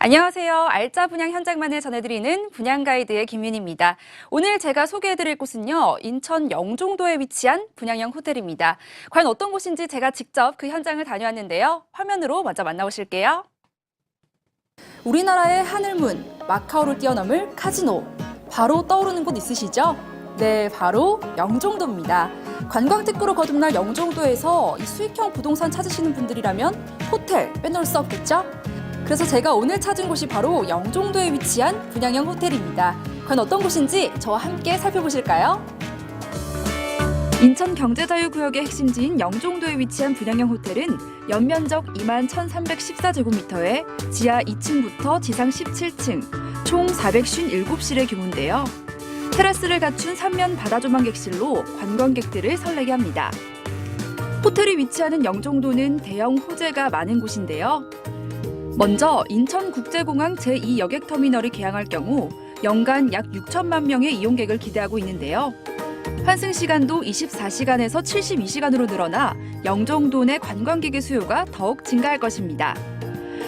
안녕하세요. 알짜 분양 현장만을 전해드리는 분양가이드의 김윤입니다. 오늘 제가 소개해드릴 곳은요, 인천 영종도에 위치한 분양형 호텔입니다. 과연 어떤 곳인지 제가 직접 그 현장을 다녀왔는데요. 화면으로 먼저 만나보실게요. 우리나라의 하늘문, 마카오를 뛰어넘을 카지노. 바로 떠오르는 곳 있으시죠? 네, 바로 영종도입니다. 관광특구로 거듭날 영종도에서 이 수익형 부동산 찾으시는 분들이라면 호텔 빼놓을 수 없겠죠? 그래서 제가 오늘 찾은 곳이 바로 영종도에 위치한 분양형 호텔입니다. 과연 어떤 곳인지 저와 함께 살펴보실까요? 인천 경제자유구역의 핵심지인 영종도에 위치한 분양형 호텔은 연면적 21,314제곱미터에 지하 2층부터 지상 17층, 총 457실의 규모인데요. 테라스를 갖춘 3면 바다조망 객실로 관광객들을 설레게 합니다. 호텔이 위치하는 영종도는 대형 호재가 많은 곳인데요. 먼저 인천국제공항 제2여객터미널이 개항할 경우 연간 약 6천만 명의 이용객을 기대하고 있는데요. 환승 시간도 24시간에서 72시간으로 늘어나 영종도 내 관광객의 수요가 더욱 증가할 것입니다.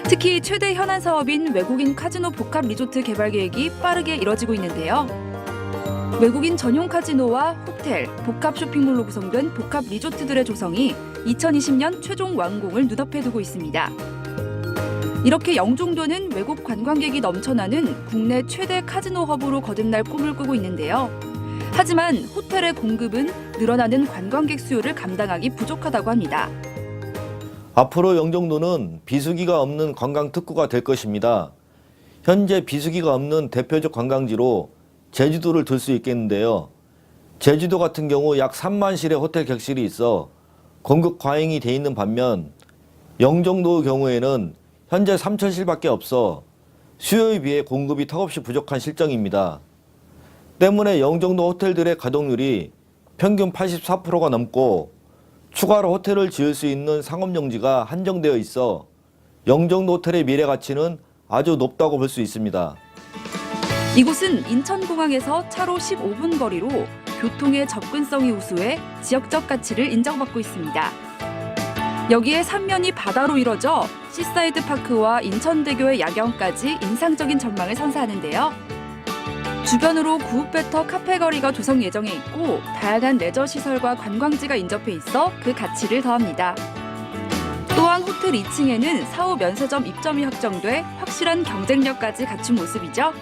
특히 최대 현안 사업인 외국인 카지노 복합 리조트 개발 계획이 빠르게 이뤄지고 있는데요. 외국인 전용 카지노와 호텔, 복합 쇼핑몰로 구성된 복합 리조트들의 조성이 2020년 최종 완공을 눈앞에 두고 있습니다. 이렇게 영종도는 외국 관광객이 넘쳐나는 국내 최대 카지노 허브로 거듭날 꿈을 꾸고 있는데요. 하지만 호텔의 공급은 늘어나는 관광객 수요를 감당하기 부족하다고 합니다. 앞으로 영종도는 비수기가 없는 관광특구가 될 것입니다. 현재 비수기가 없는 대표적 관광지로 제주도를 들 수 있겠는데요. 제주도 같은 경우 약 3만 실의 호텔 객실이 있어 공급 과잉이 돼 있는 반면 영종도의 경우에는 현재 3,000실밖에 없어 수요에 비해 공급이 턱없이 부족한 실정입니다. 때문에 영종도 호텔들의 가동률이 평균 84%가 넘고 추가로 호텔을 지을 수 있는 상업용지가 한정되어 있어 영종도 호텔의 미래 가치는 아주 높다고 볼 수 있습니다. 이곳은 인천공항에서 차로 15분 거리로 교통의 접근성이 우수해 지역적 가치를 인정받고 있습니다. 여기에 3면이 바다로 이뤄져 시사이드 파크와 인천대교의 야경까지 인상적인 전망을 선사하는데요. 주변으로 구읍배터 카페 거리가 조성 예정에 있고 다양한 레저 시설과 관광지가 인접해 있어 그 가치를 더합니다. 또한 호텔 2층에는 사후 면세점 입점이 확정돼 확실한 경쟁력까지 갖춘 모습이죠.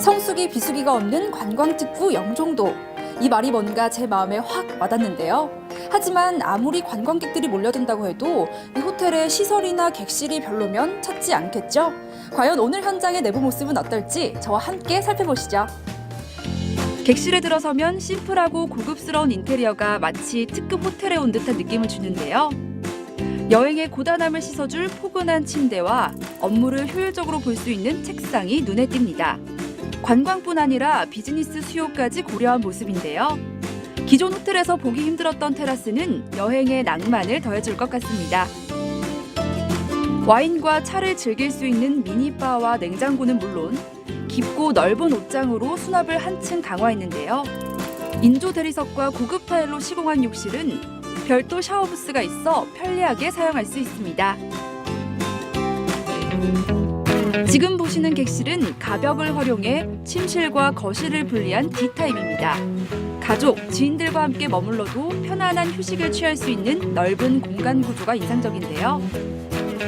성수기 비수기가 없는 관광특구 영종도. 이 말이 뭔가 제 마음에 확 와닿는데요. 하지만 아무리 관광객들이 몰려든다고 해도 이 호텔의 시설이나 객실이 별로면 찾지 않겠죠? 과연 오늘 현장의 내부 모습은 어떨지 저와 함께 살펴보시죠. 객실에 들어서면 심플하고 고급스러운 인테리어가 마치 특급 호텔에 온 듯한 느낌을 주는데요. 여행의 고단함을 씻어줄 포근한 침대와 업무를 효율적으로 볼 수 있는 책상이 눈에 띕니다. 관광뿐 아니라 비즈니스 수요까지 고려한 모습인데요. 기존 호텔에서 보기 힘들었던 테라스는 여행의 낭만을 더해줄 것 같습니다. 와인과 차를 즐길 수 있는 미니바와 냉장고는 물론 깊고 넓은 옷장으로 수납을 한층 강화했는데요. 인조 대리석과 고급 타일로 시공한 욕실은 별도 샤워부스가 있어 편리하게 사용할 수 있습니다. 지금 보시는 객실은 가벽을 활용해 침실과 거실을 분리한 D타입입니다. 가족, 지인들과 함께 머물러도 편안한 휴식을 취할 수 있는 넓은 공간 구조가 인상적인데요.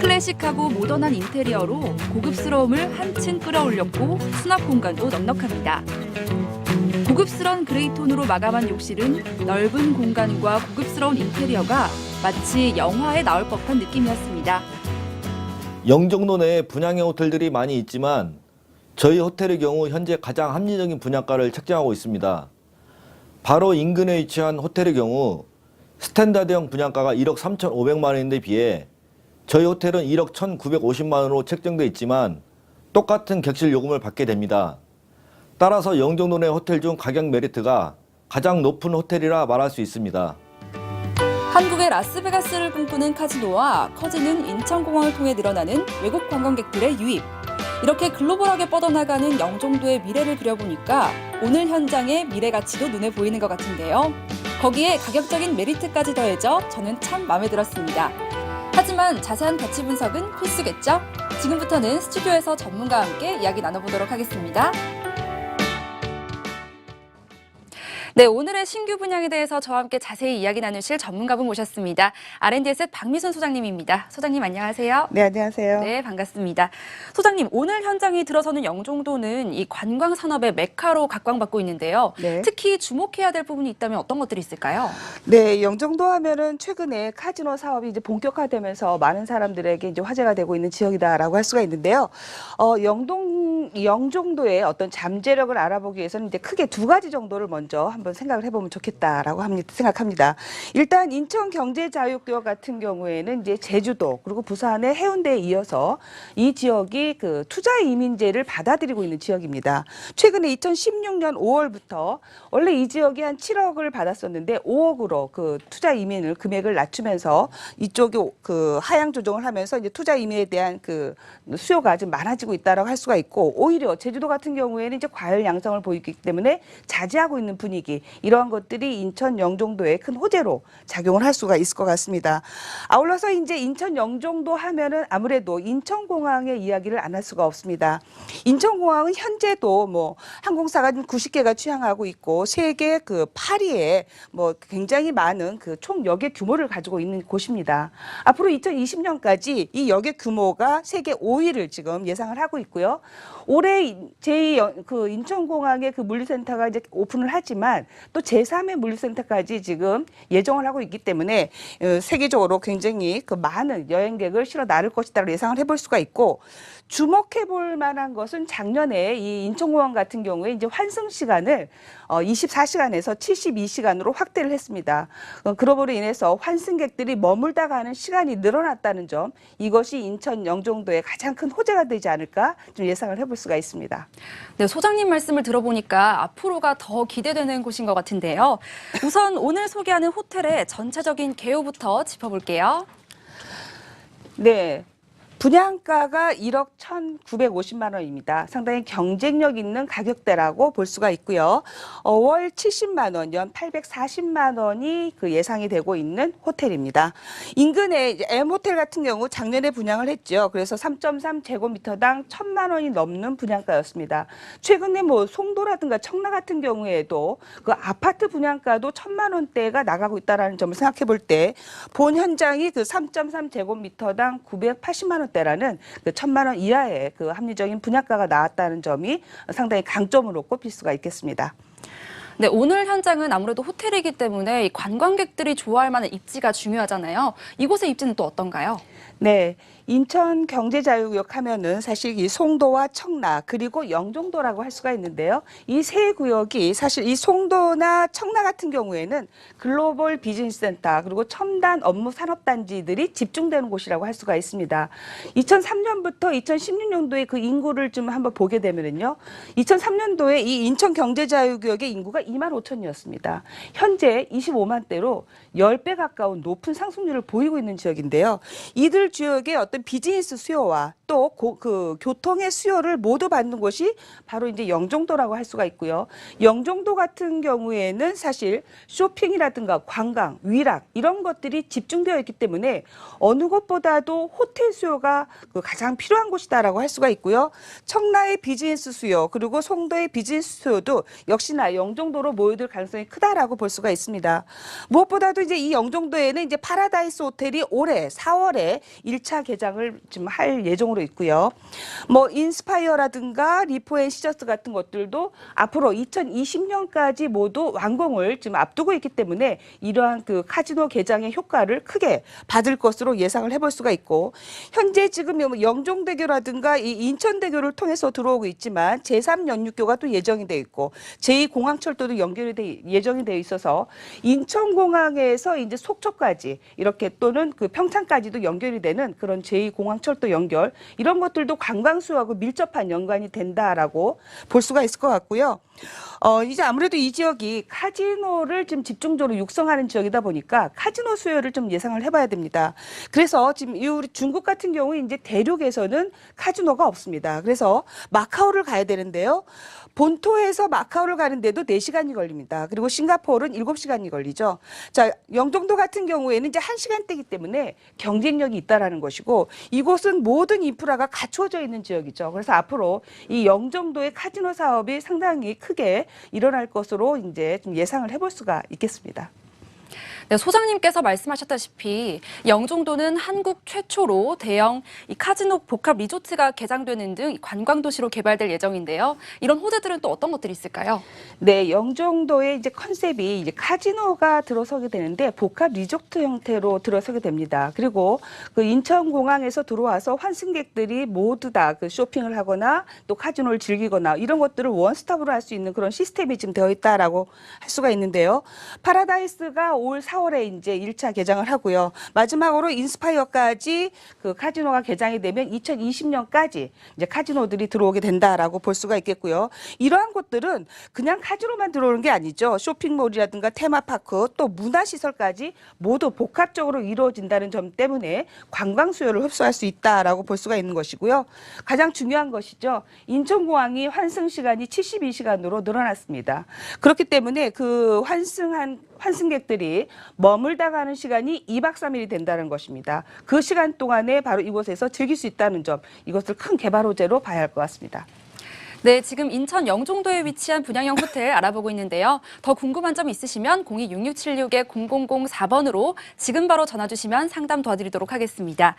클래식하고 모던한 인테리어로 고급스러움을 한층 끌어올렸고 수납 공간도 넉넉합니다. 고급스러운 그레이 톤으로 마감한 욕실은 넓은 공간과 고급스러운 인테리어가 마치 영화에 나올 법한 느낌이었습니다. 영종도 내에 분양형 호텔들이 많이 있지만 저희 호텔의 경우 현재 가장 합리적인 분양가를 책정하고 있습니다. 바로 인근에 위치한 호텔의 경우 스탠다드형 분양가가 1억 3,500만 원인데 비해 저희 호텔은 1억 1,950만 원으로 책정되어 있지만 똑같은 객실 요금을 받게 됩니다. 따라서 영종도 내 호텔 중 가격 메리트가 가장 높은 호텔이라 말할 수 있습니다. 한국의 라스베가스를 꿈꾸는 카지노와 커지는 인천공항을 통해 늘어나는 외국 관광객들의 유입. 이렇게 글로벌하게 뻗어나가는 영종도의 미래를 그려보니까 오늘 현장의 미래 가치도 눈에 보이는 것 같은데요. 거기에 가격적인 메리트까지 더해져 저는 참 마음에 들었습니다. 하지만 자세한 가치 분석은 필수겠죠? 지금부터는 스튜디오에서 전문가와 함께 이야기 나눠보도록 하겠습니다. 네, 오늘의 신규 분양에 대해서 저와 함께 자세히 이야기 나누실 전문가분 모셨습니다. R&D에셋 박미순 소장님입니다. 소장님 안녕하세요. 네, 안녕하세요. 네, 반갑습니다. 소장님, 오늘 현장이 들어서는 영종도는 이 관광 산업의 메카로 각광받고 있는데요. 네. 특히 주목해야 될 부분이 있다면 어떤 것들이 있을까요? 네, 영종도 하면은 최근에 카지노 사업이 이제 본격화되면서 많은 사람들에게 이제 화제가 되고 있는 지역이다라고 할 수가 있는데요. 영종도의 어떤 잠재력을 알아보기 위해서는 이제 크게 두 가지 정도를 먼저 한번 생각을 해보면 좋겠다라고 생각합니다. 일단 인천경제자유구역 같은 경우에는 이제 제주도 그리고 부산의 해운대에 이어서 이 지역이 그 투자 이민제를 받아들이고 있는 지역입니다. 최근에 2016년 5월부터 원래 이 지역이 한 7억을 받았었는데 5억으로 그 투자 이민을 금액을 낮추면서 이쪽이 그 하향 조정을 하면서 이제 투자 이민에 대한 그 수요가 좀 많아지고 있다라고 할 수가 있고, 오히려 제주도 같은 경우에는 이제 과열 양상을 보이기 때문에 자제하고 있는 분위기, 이러한 것들이 인천 영종도의 큰 호재로 작용을 할 수가 있을 것 같습니다. 아울러서 이제 인천 영종도 하면은 아무래도 인천공항의 이야기를 안 할 수가 없습니다. 인천공항은 현재도 뭐 항공사가 90개가 취항하고 있고 세계 그 파리에 뭐 굉장히 많은 그 총 여객 규모를 가지고 있는 곳입니다. 앞으로 2020년까지 이 여객 규모가 세계 5위를 지금 예상을 하고 있고요. 올해 그 인천공항의 그 물류센터가 이제 오픈을 하지만 또 제3의 물류센터까지 지금 예정을 하고 있기 때문에 세계적으로 굉장히 그 많은 여행객을 실어 나를 것이다라고 예상을 해볼 수가 있고, 주목해 볼 만한 것은 작년에 이 인천공항 같은 경우에 이제 환승 시간을 24시간에서 72시간으로 확대를 했습니다. 그러므로 인해서 환승객들이 머물다 가는 시간이 늘어났다는 점, 이것이 인천 영종도의 가장 큰 호재가 되지 않을까 좀 예상을 해볼 수가 있습니다. 네, 소장님 말씀을 들어보니까 앞으로가 더 기대되는 곳인 것 같은데요. 우선 오늘 소개하는 호텔의 전체적인 개요부터 짚어볼게요. 네. 분양가가 1억 1,950만 원입니다. 상당히 경쟁력 있는 가격대라고 볼 수가 있고요. 월 70만 원, 연 840만 원이 그 예상이 되고 있는 호텔입니다. 인근에 이제 M호텔 같은 경우 작년에 분양을 했죠. 그래서 3.3제곱미터당 1,000만 원이 넘는 분양가였습니다. 최근에 뭐 송도라든가 청라 같은 경우에도 그 아파트 분양가도 1,000만 원대가 나가고 있다는 점을 생각해 볼 때 본 현장이 그 3.3제곱미터당 980만 원대라는 그 1,000만 원 이하의 그 합리적인 분양가가 나왔다는 점이 상당히 강점으로 꼽힐 수가 있겠습니다. 네, 오늘 현장은 아무래도 호텔이기 때문에 이 관광객들이 좋아할 만한 입지가 중요하잖아요. 이곳의 입지는 또 어떤가요? 네, 인천 경제자유구역 하면은 사실 이 송도와 청라 그리고 영종도라고 할 수가 있는데요. 이 세 구역이 사실 이 송도나 청라 같은 경우에는 글로벌 비즈니스 센터 그리고 첨단 업무 산업단지들이 집중되는 곳이라고 할 수가 있습니다. 2003년부터 2016년도에 그 인구를 좀 한번 보게 되면은요. 2003년도에 이 인천 경제자유구역의 인구가 2만 5천이었습니다. 현재 25만 대로 10배 가까운 높은 상승률을 보이고 있는 지역인데요. 이들 지역의 어떤 비즈니스 수요와 또 그 교통의 수요를 모두 받는 곳이 바로 이제 영종도라고 할 수가 있고요. 영종도 같은 경우에는 사실 쇼핑이라든가 관광, 위락 이런 것들이 집중되어 있기 때문에 어느 곳보다도 호텔 수요가 그 가장 필요한 곳이다라고 할 수가 있고요. 청라의 비즈니스 수요 그리고 송도의 비즈니스 수요도 역시나 영종도로 모여들 가능성이 크다라고 볼 수가 있습니다. 무엇보다도 이제 이 영종도에는 이제 파라다이스 호텔이 올해 4월에 1차 개장을 지금 할 예정으로 있고요. 뭐 인스파이어라든가 리포앤시저스 같은 것들도 앞으로 2020년까지 모두 완공을 지금 앞두고 있기 때문에 이러한 그 카지노 개장의 효과를 크게 받을 것으로 예상을 해볼 수가 있고, 현재 지금 영종대교라든가 이 인천대교를 통해서 들어오고 있지만 제3연륙교가 또 예정이 되어 있고 제2공항철도도 예정이 되어 있어서 인천공항에서 이제 속초까지 이렇게 또는 그 평창까지도 연결이 되는 그런 제2공항철도 연결, 이런 것들도 관광 수요하고 밀접한 연관이 된다라고 볼 수가 있을 것 같고요. 이제 아무래도 이 지역이 카지노를 좀 집중적으로 육성하는 지역이다 보니까 카지노 수요를 좀 예상을 해봐야 됩니다. 그래서 지금 이 우리 중국 같은 경우에 이제 대륙에서는 카지노가 없습니다. 그래서 마카오를 가야 되는데요. 본토에서 마카오를 가는데도 4시간이 걸립니다. 그리고 싱가포르는 7시간이 걸리죠. 자, 영종도 같은 경우에는 이제 1시간대이기 때문에 경쟁력이 있다라는 것이고 이곳은 모든 인프라가 갖추어져 있는 지역이죠. 그래서 앞으로 이 영종도의 카지노 사업이 상당히 크게 일어날 것으로 이제 좀 예상을 해볼 수가 있겠습니다. 네, 소장님께서 말씀하셨다시피 영종도는 한국 최초로 대형 이 카지노 복합 리조트가 개장되는 등 관광 도시로 개발될 예정인데요. 이런 호재들은 또 어떤 것들이 있을까요? 네, 영종도의 이제 컨셉이 이제 카지노가 들어서게 되는데 복합 리조트 형태로 들어서게 됩니다. 그리고 그 인천공항에서 들어와서 환승객들이 모두 다 그 쇼핑을 하거나 또 카지노를 즐기거나 이런 것들을 원스톱으로 할 수 있는 그런 시스템이 지금 되어 있다라고 할 수가 있는데요. 파라다이스가 올 4월에 이제 1차 개장을 하고요. 마지막으로 인스파이어까지 그 카지노가 개장이 되면 2020년까지 이제 카지노들이 들어오게 된다라고 볼 수가 있겠고요. 이러한 곳들은 그냥 카지노만 들어오는 게 아니죠. 쇼핑몰이라든가 테마파크 또 문화시설까지 모두 복합적으로 이루어진다는 점 때문에 관광 수요를 흡수할 수 있다라고 볼 수가 있는 것이고요. 가장 중요한 것이죠. 인천공항이 환승 시간이 72시간으로 늘어났습니다. 그렇기 때문에 그 환승객들이 머물다 가는 시간이 2박 3일이 된다는 것입니다. 그 시간 동안에 바로 이곳에서 즐길 수 있다는 점, 이것을 큰 개발 호재로 봐야 할 것 같습니다. 네, 지금 인천 영종도에 위치한 분양형 호텔 알아보고 있는데요. 더 궁금한 점 있으시면 02-6676-0004번으로 지금 바로 전화 주시면 상담 도와드리도록 하겠습니다.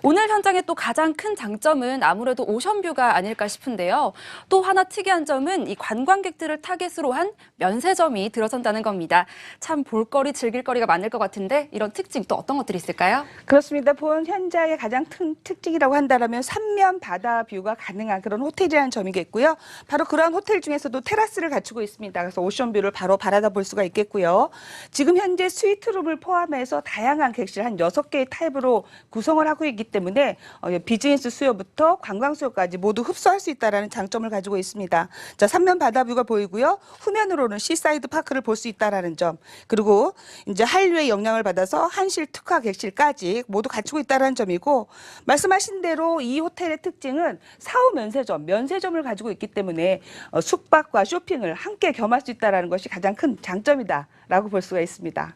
오늘 현장의 또 가장 큰 장점은 아무래도 오션뷰가 아닐까 싶은데요. 또 하나 특이한 점은 이 관광객들을 타겟으로 한 면세점이 들어선다는 겁니다. 참 볼거리, 즐길거리가 많을 것 같은데 이런 특징 또 어떤 것들이 있을까요? 그렇습니다. 본 현장의 가장 큰 특징이라고 한다면 삼면 바다 뷰가 가능한 그런 호텔이라는 점이겠고요. 바로 그런 호텔 중에서도 테라스를 갖추고 있습니다. 그래서 오션뷰를 바로 바라다 볼 수가 있겠고요. 지금 현재 스위트룸을 포함해서 다양한 객실 한 6개의 타입으로 구성을 하고 있기 때문에 비즈니스 수요부터 관광 수요까지 모두 흡수할 수 있다는 장점을 가지고 있습니다. 자, 삼면 바다 뷰가 보이고요. 후면으로는 시사이드 파크를 볼 수 있다는 점. 그리고 이제 한류의 영향을 받아서 한실 특화 객실까지 모두 갖추고 있다는 점이고 말씀하신 대로 이 호텔의 특징은 사후 면세점을 가지고 있기 때문에 숙박과 쇼핑을 함께 겸할 수 있다는 것이 가장 큰 장점이다라고 볼 수가 있습니다.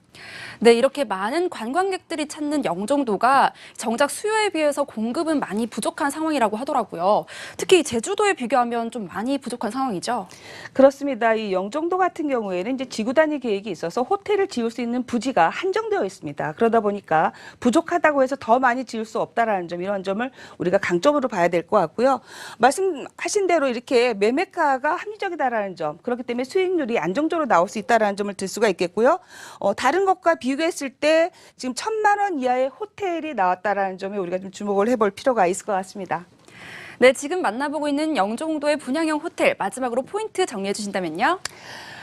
네, 이렇게 많은 관광객들이 찾는 영종도가 정작 수요에 비해서 공급은 많이 부족한 상황이라고 하더라고요. 특히 제주도에 비교하면 좀 많이 부족한 상황이죠. 그렇습니다. 이 영종도 같은 경우에는 이제 지구 단위 계획이 있어서 호텔을 지을 수 있는 부지가 한정되어 있습니다. 그러다 보니까 부족하다고 해서 더 많이 지을 수 없다라는 점, 이런 점을 우리가 강점으로 봐야 될 것 같고요. 말씀하신 대로 이렇게 매매가가 합리적이다라는 점, 그렇기 때문에 수익률이 안정적으로 나올 수 있다라는 점을 들 수가 있겠고요. 다른 것과 비교했을 때 지금 1,000만 원 이하의 호텔이 나왔다라는 점에 우리가 좀 주목을 해볼 필요가 있을 것 같습니다. 네, 지금 만나보고 있는 영종도의 분양형 호텔 마지막으로 포인트 정리해 주신다면요.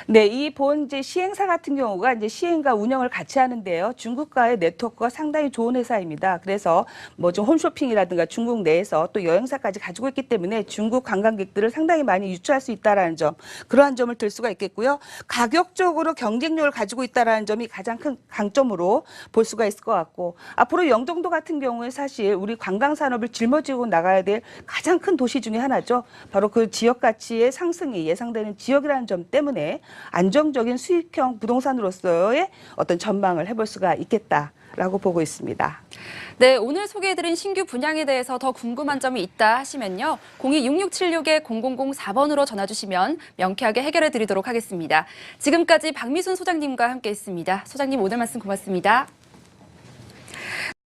네, 이 이제 시행사 같은 경우가 이제 시행과 운영을 같이 하는데요. 중국과의 네트워크가 상당히 좋은 회사입니다. 그래서 뭐 좀 홈쇼핑이라든가 중국 내에서 또 여행사까지 가지고 있기 때문에 중국 관광객들을 상당히 많이 유치할 수 있다라는 점, 그러한 점을 들 수가 있겠고요. 가격적으로 경쟁력을 가지고 있다라는 점이 가장 큰 강점으로 볼 수가 있을 것 같고, 앞으로 영종도 같은 경우에 사실 우리 관광 산업을 짊어지고 나가야 될 가장 큰 도시 중에 하나죠. 바로 그 지역 가치의 상승이 예상되는 지역이라는 점 때문에 안정적인 수익형 부동산으로서의 어떤 전망을 해볼 수가 있겠다라고 보고 있습니다. 네, 오늘 소개해드린 신규 분양에 대해서 더 궁금한 점이 있다 하시면요. 02-6676-0004번으로 전화 주시면 명쾌하게 해결해 드리도록 하겠습니다. 지금까지 박미순 소장님과 함께했습니다. 소장님 오늘 말씀 고맙습니다.